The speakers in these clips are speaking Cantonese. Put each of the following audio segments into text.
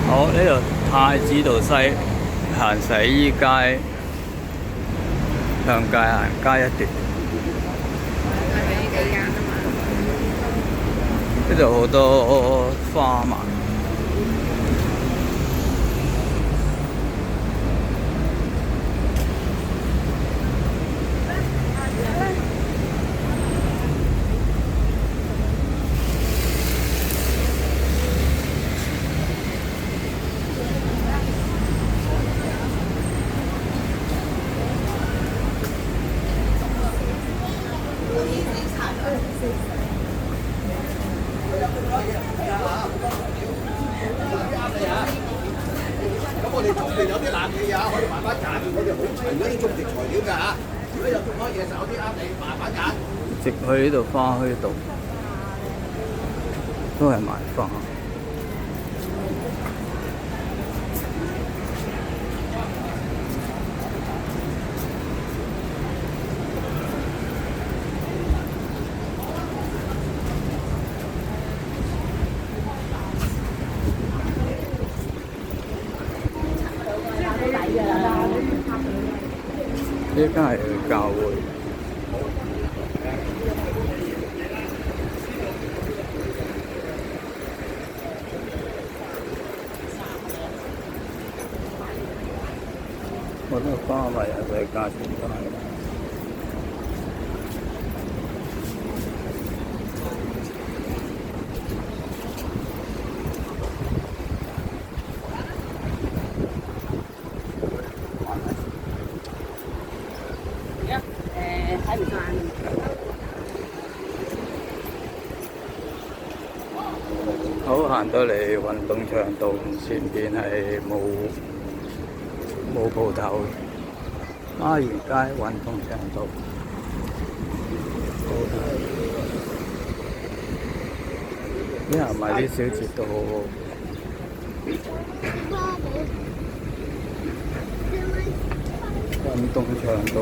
好，呢度太子道西行洗衣街向界行街一段，係呢幾間啊嘛。呢度好多花賣。咁我哋中段有啲冷氣啊，可以慢慢揀，我哋好齊嗰啲種植材料㗎嚇。如果有種開嘢食，有啲啱你，慢慢揀。直去呢度花墟道，都係賣花。呢間係教會。我覺得花圍啊，佢價錢都係。睇唔慣。好，行到嚟運動場道前邊係冇鋪頭，花園街運動場道。呢行賣啲小節都好好。運動場道。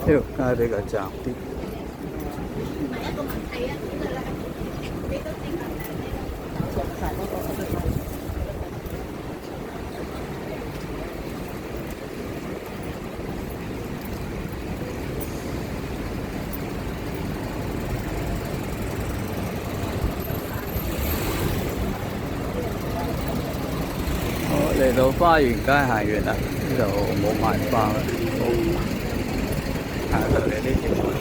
呢條街比較窄啲。嚟到花園街行完啦，呢度冇賣花啦，好行到嚟呢條。